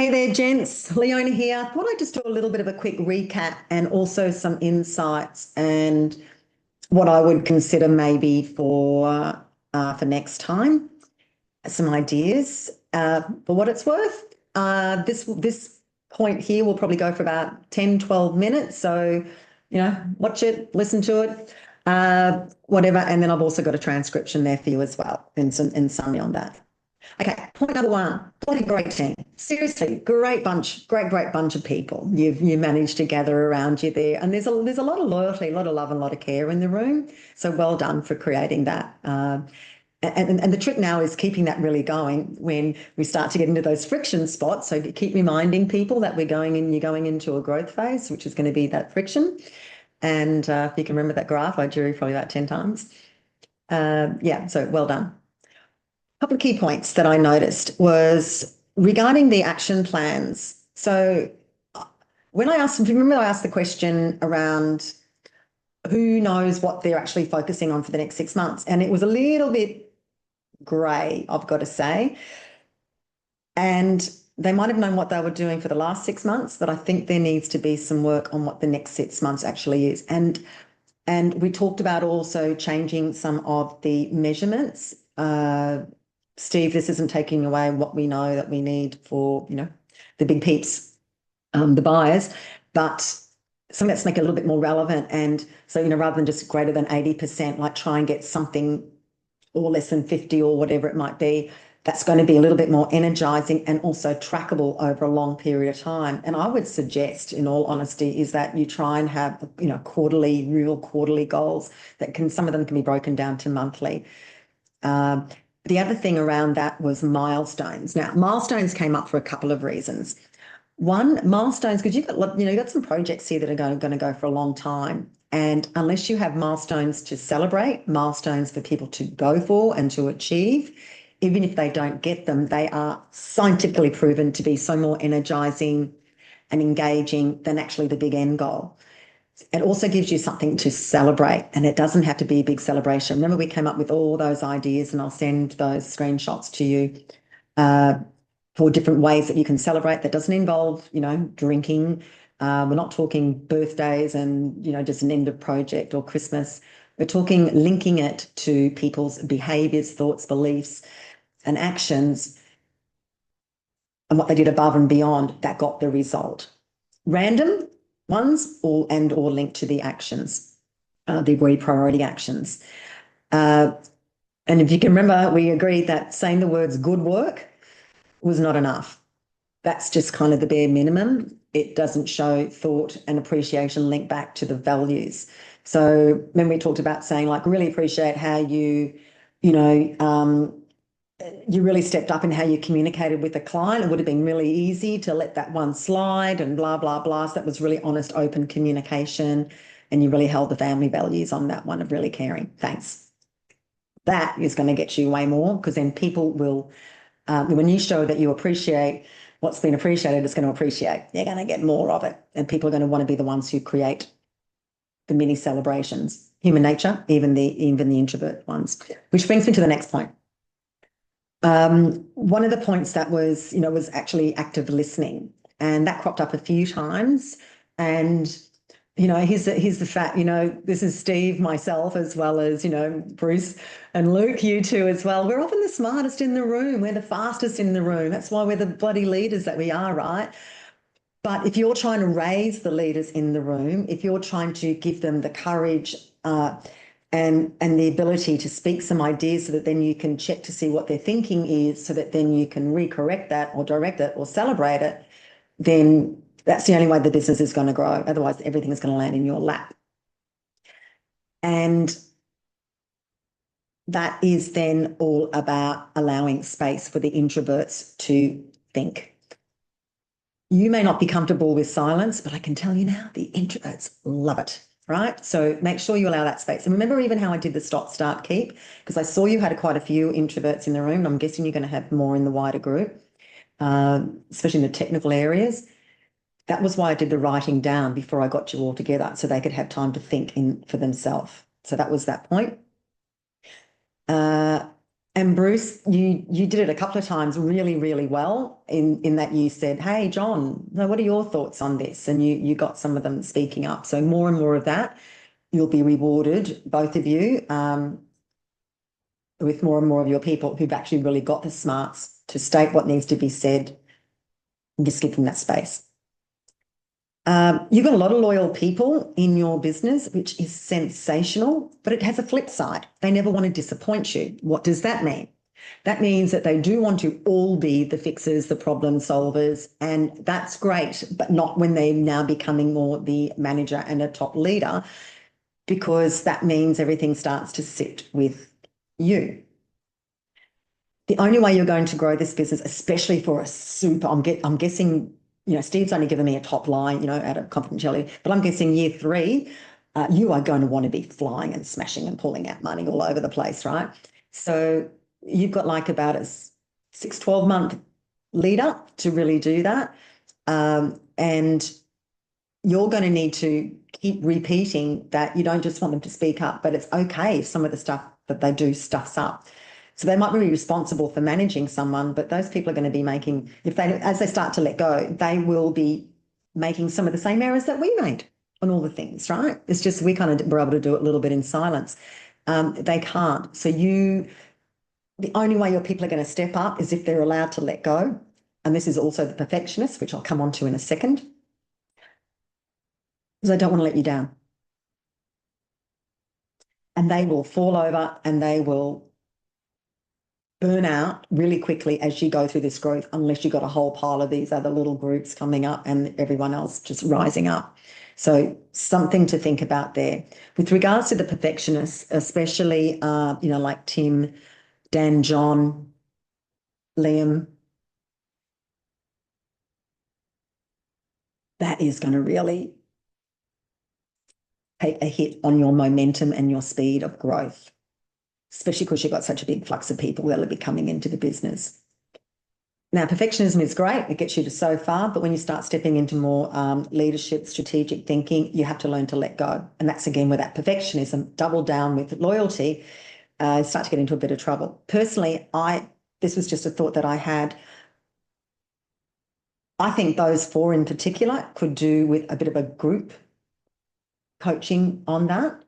Hey there, gents. Leona here. Thought I'd just do a little bit of a quick recap and also some insights and what I would consider maybe for next time. Some ideas. For what it's worth, this point here will probably go for about 10, 12 minutes. So, watch it, listen to it, whatever. And then I've also got a transcription there for you as well and some summary on that. Okay, point number one, bloody great team. Seriously, great bunch, great bunch of people you managed to gather around you there. And there's a lot of loyalty, a lot of love and a lot of care in the room. So well done for creating that. And the trick now is keeping that really going when we start to get into those friction spots. So keep reminding people that you're going into a growth phase, which is going to be that friction. And if you can remember that graph, I drew probably about 10 times. Yeah, so well done. Couple of key points that I noticed was regarding the action plans. So when I asked, if you remember, I asked the question around who knows what they're actually focusing on for the next 6 months. And it was a little bit grey, I've got to say. And they might have known what they were doing for the last 6 months, but I think there needs to be some work on what the next 6 months actually is. And we talked about also changing some of the measurements. Steve, this isn't taking away what we know that we need for, the big peeps, the buyers, but something that's make it a little bit more relevant. And so, rather than just greater than 80%, like try and get something or less than 50 or whatever it might be, that's going to be a little bit more energizing and also trackable over a long period of time. And I would suggest, in all honesty, is that you try and have, real quarterly goals some of them can be broken down to monthly. The other thing around that was milestones. Now, milestones came up for a couple of reasons. One, milestones, because you've got some projects here that are going to go for a long time. And unless you have milestones to celebrate, milestones for people to go for and to achieve, even if they don't get them, they are scientifically proven to be so more energizing and engaging than actually the big end goal. It also gives you something to celebrate, and it doesn't have to be a big celebration. Remember, we came up with all those ideas, and I'll send those screenshots to you for different ways that you can celebrate. That doesn't involve, drinking. We're not talking birthdays and, just an end of project or Christmas. We're talking linking it to people's behaviours, thoughts, beliefs, and actions, and what they did above and beyond that got the result. Random ones or linked to the actions, the agreed priority actions. And if you can remember, we agreed that saying the words good work was not enough. That's just kind of the bare minimum. It doesn't show thought and appreciation linked back to the values. So when we talked about saying, like, really appreciate how you really stepped up in how you communicated with the client. It would have been really easy to let that one slide and blah, blah, blah. So that was really honest, open communication. And you really held the family values on that one of really caring. Thanks. That is going to get you way more, because then people will, when you show that you appreciate what's been appreciated, it's going to appreciate. You're going to get more of it. And people are going to want to be the ones who create the mini celebrations. Human nature, even the introvert ones. Which brings me to the next point. One of the points that was actually active listening, and that cropped up a few times. And, here's the fact, this is Steve, myself, as well as, Bruce and Luke, you two as well. We're often the smartest in the room. We're the fastest in the room. That's why we're the bloody leaders that we are, right? But if you're trying to raise the leaders in the room, if you're trying to give them the courage, and the ability to speak some ideas so that then you can check to see what their thinking is, so that then you can recorrect that or direct it or celebrate it, then that's the only way the business is going to grow. Otherwise, everything is going to land in your lap. And that is then all about allowing space for the introverts to think. You may not be comfortable with silence, but I can tell you now, the introverts love it. Right? So make sure you allow that space. And remember even how I did the stop, start, keep, because I saw you had quite a few introverts in the room. I'm guessing you're going to have more in the wider group, especially in the technical areas. That was why I did the writing down before I got you all together, so they could have time to think for themselves. So that was that point. And Bruce, you did it a couple of times really, really well in that you said, "Hey, John, so what are your thoughts on this?" And you got some of them speaking up. So more and more of that, you'll be rewarded, both of you, with more and more of your people who've actually really got the smarts to state what needs to be said and just give them that space. You've got a lot of loyal people in your business, which is sensational, but it has a flip side. They never want to disappoint you. What does that mean? That means that they do want to all be the fixers, the problem solvers, and that's great, but not when they're now becoming more the manager and a top leader, because that means everything starts to sit with you. The only way you're going to grow this business, especially for a super, I'm guessing, Steve's only given me a top line, out of confidentiality, but I'm guessing year 3, you are going to want to be flying and smashing and pulling out money all over the place, right? So you've got like about a 6-12 month lead up to really do that. And you're going to need to keep repeating that you don't just want them to speak up, but it's okay if some of the stuff that they do stuffs up. So they might be responsible for managing someone, but those people are going to be making, as they start to let go, they will be making some of the same errors that we made on all the things, right? It's just we kind of were able to do it a little bit in silence. They can't. So the only way your people are going to step up is if they're allowed to let go. And this is also the perfectionist, which I'll come on to in a second, because I don't want to let you down. And they will fall over and they will burn out really quickly as you go through this growth, unless you've got a whole pile of these other little groups coming up and everyone else just rising up. So something to think about there. With regards to the perfectionists, especially, like Tim, Dan, John, Liam, that is going to really take a hit on your momentum and your speed of growth, especially because you've got such a big flux of people that will be coming into the business. Now, perfectionism is great. It gets you to so far, but when you start stepping into more leadership, strategic thinking, you have to learn to let go. And that's again where that perfectionism, double down with loyalty, start to get into a bit of trouble. Personally, this was just a thought that I had. I think those 4 in particular could do with a bit of a group coaching on that.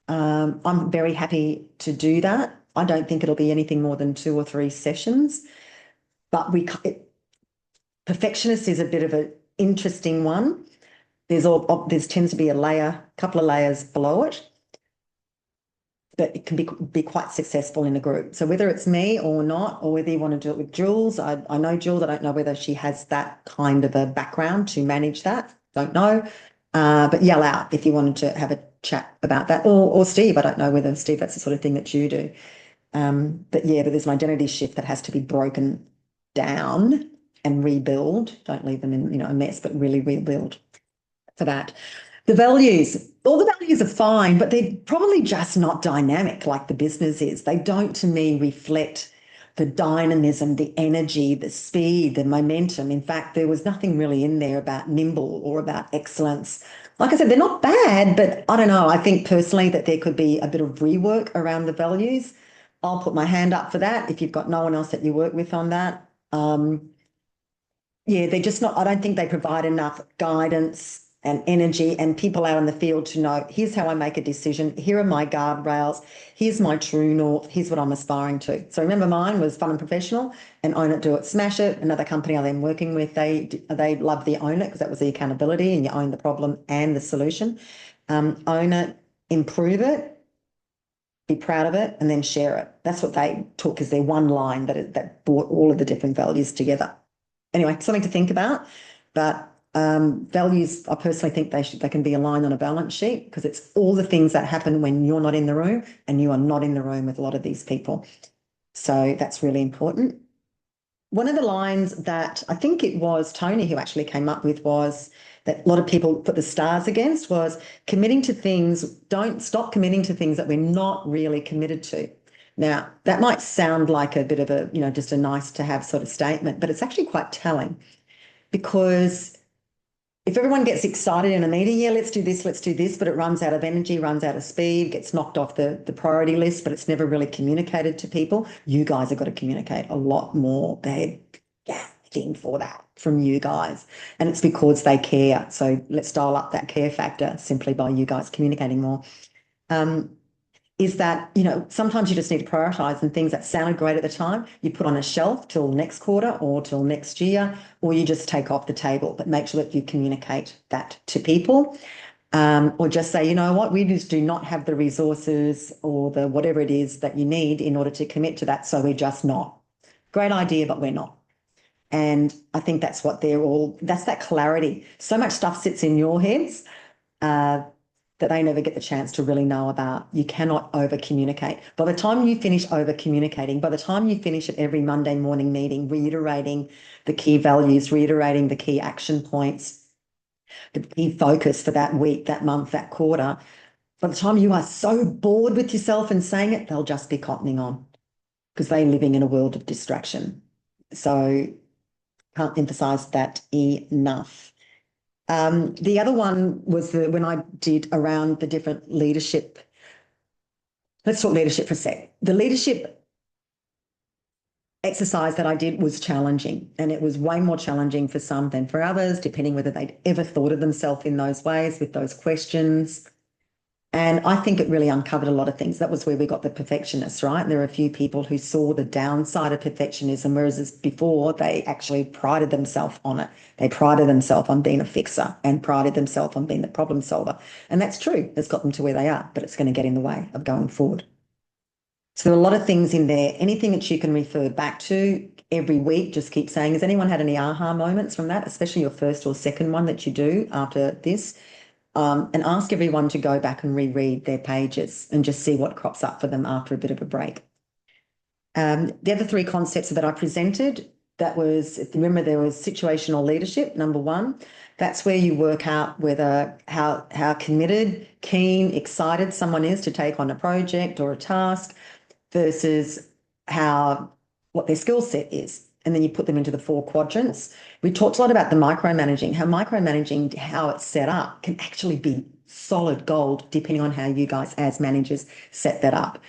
I'm very happy to do that. I don't think it'll be anything more than 2 or 3 sessions, but perfectionist is a bit of an interesting one. There tends to be couple of layers below it, but it can be quite successful in a group. So whether it's me or not, or whether you want to do it with Jules, I know Jules, I don't know whether she has that kind of a background to manage that. Don't know. But yell out if you wanted to have a chat about that. Or Steve, I don't know whether, Steve, that's the sort of thing that you do. But there's an identity shift that has to be broken down and rebuild. Don't leave them in, a mess, but really rebuild for that. The values, all the values are fine, but they're probably just not dynamic like the business is. They don't, to me, reflect the dynamism, the energy, the speed, the momentum. In fact, there was nothing really in there about nimble or about excellence. Like I said, they're not bad, but I don't know. I think personally that there could be a bit of rework around the values. I'll put my hand up for that if you've got no one else that you work with on that. They're just not, I don't think they provide enough guidance and energy and people out in the field to know, here's how I make a decision, here are my guardrails, here's my true north, here's what I'm aspiring to. So remember, mine was fun and professional, and own it, do it, smash it. Another company I'm working with, they love the own it, because that was the accountability and you own the problem and the solution. Own it, improve it, be proud of it, and then share it. That's what they took as their one line that brought all of the different values together. Anyway, something to think about. But values, I personally think they can be aligned on a balance sheet, because it's all the things that happen when you're not in the room, and you are not in the room with a lot of these people. So that's really important. One of the lines that I think it was Tony who actually came up with was that a lot of people put the stars against was committing to things. Don't stop committing to things that we're not really committed to. Now, that might sound like a bit of a, just a nice to have sort of statement, but it's actually quite telling, because if everyone gets excited in a meeting, yeah, let's do this, but it runs out of energy, runs out of speed, gets knocked off the priority list, but it's never really communicated to people. You guys have got to communicate a lot more. They're gasping for that from you guys. And it's because they care. So let's dial up that care factor simply by you guys communicating more. Is that, sometimes you just need to prioritize, and things that sounded great at the time, you put on a shelf till next quarter or till next year, or you just take off the table, but make sure that you communicate that to people. Or just say, you know what, we just do not have the resources or the whatever it is that you need in order to commit to that. So we're just not. Great idea, but we're not. And I think that's what that's that clarity. So much stuff sits in your heads that they never get the chance to really know about. You cannot over communicate. By the time you finish over communicating, by the time you finish at every Monday morning meeting, reiterating the key values, reiterating the key action points, the key focus for that week, that month, that quarter, by the time you are so bored with yourself and saying it, they'll just be cottoning on because they're living in a world of distraction. So can't emphasize that enough. The other one was when I did around the different leadership. Let's talk leadership for a sec. The leadership exercise that I did was challenging, and it was way more challenging for some than for others, depending whether they'd ever thought of themselves in those ways with those questions. And I think it really uncovered a lot of things. That was where we got the perfectionists, right? There are a few people who saw the downside of perfectionism, whereas before they actually prided themselves on it. They prided themselves on being a fixer and prided themselves on being the problem solver. And that's true. It's got them to where they are, but it's going to get in the way of going forward. So there are a lot of things in there. Anything that you can refer back to every week, just keep saying, has anyone had any aha moments from that, especially your first or second one that you do after this? And ask everyone to go back and reread their pages and just see what crops up for them after a bit of a break. The other three concepts that I presented, that was, if you remember, there was situational leadership, number one. That's where you work out whether how committed, keen, excited someone is to take on a project or a task versus what their skill set is. And then you put them into the 4 quadrants. We talked a lot about the micromanaging, how it's set up can actually be solid gold depending on how you guys as managers set that up.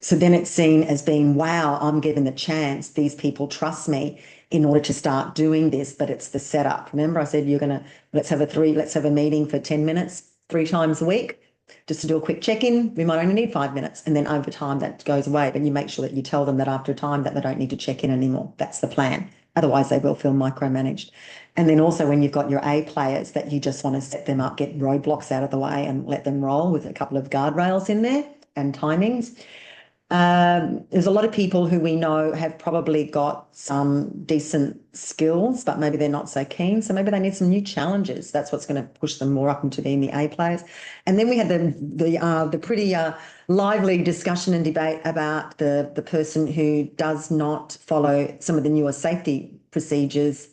So then it's seen as being, wow, I'm given the chance. These people trust me in order to start doing this, but it's the setup. Remember I said, let's have a meeting for 10 minutes, 3 times a week. Just to do a quick check-in, we might only need 5 minutes, and then over time that goes away. But you make sure that you tell them that after a time that they don't need to check in anymore. That's the plan. Otherwise, they will feel micromanaged. And then also when you've got your A players that you just want to set them up, get roadblocks out of the way and let them roll with a couple of guardrails in there and timings. There's a lot of people who we know have probably got some decent skills, but maybe they're not so keen. So maybe they need some new challenges. That's what's going to push them more up into being the A players. And then we had the pretty lively discussion and debate about the person who does not follow some of the newer safety procedures.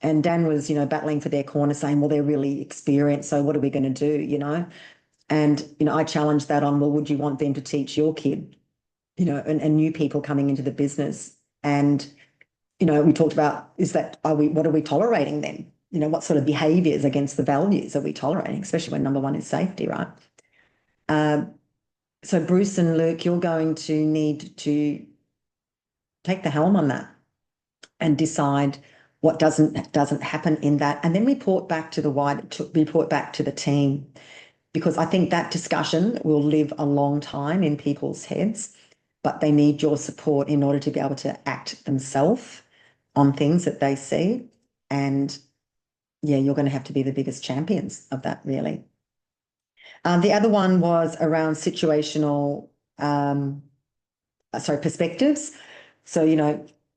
And Dan was, battling for their corner, saying, well, they're really experienced, so what are we going to do, And, I challenged that on, well, would you want them to teach your kid? And new people coming into the business. And, we talked about, what are we tolerating then? What sort of behaviours against the values are we tolerating, especially when number one is safety, right? So Bruce and Luke, you're going to need to take the helm on that and decide what doesn't happen in that, and then report back to the team, because I think that discussion will live a long time in people's heads. But they need your support in order to be able to act themselves on things that they see. And yeah, you're going to have to be the biggest champions of that, really. The other one was around situational, perspectives. So,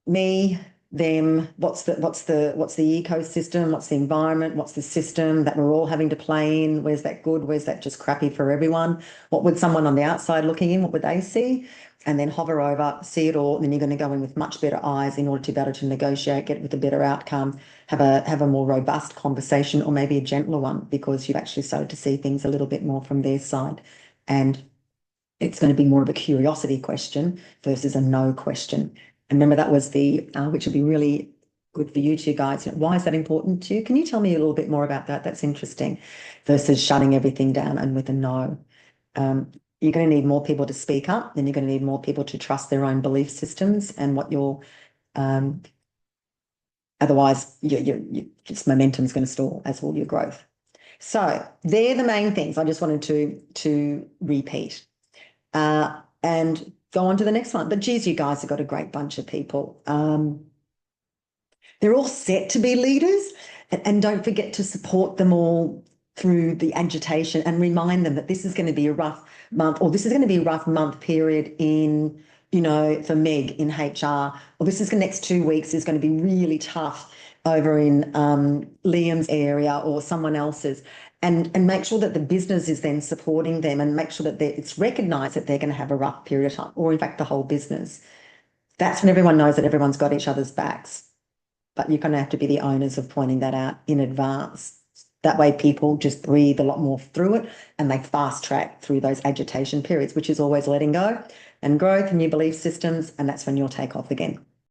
me, them, what's the ecosystem, what's the environment, what's the system that we're all having to play in? Where's that good? Where's that just crappy for everyone? What would someone on the outside looking in, what would they see? And then hover over, see it all, and then you're going to go in with much better eyes in order to be able to negotiate, get with a better outcome, have a more robust conversation, or maybe a gentler one, because you've actually started to see things a little bit more from their side. And it's going to be more of a curiosity question versus a no question. And remember, that was which would be really good for you two guys. Why is that important to you? Can you tell me a little bit more about that? That's interesting, versus shutting everything down and with a no. You're going to need more people to speak up, and you're going to need more people to trust their own belief systems and what you're. Otherwise, just momentum is going to stall, as will your growth. So they're the main things I just wanted to repeat, and go on to the next one. But geez, you guys have got a great bunch of people. They're all set to be leaders, and don't forget to support them all through the agitation and remind them that this is going to be a rough month, or this is going to be a rough month period in, for Meg in HR, or this is the next 2 weeks is going to be really tough over in Liam's area or someone else's, and make sure that the business is then supporting them, and make sure that it's recognised that they're going to have a rough period of time, or in fact the whole business. That's when everyone knows that everyone's got each other's backs. But you're going to have to be the owners of pointing that out in advance. That way people just breathe a lot more through it, and they fast track through those agitation periods, which is always letting go and growth and new belief systems, and that's when you'll take off again.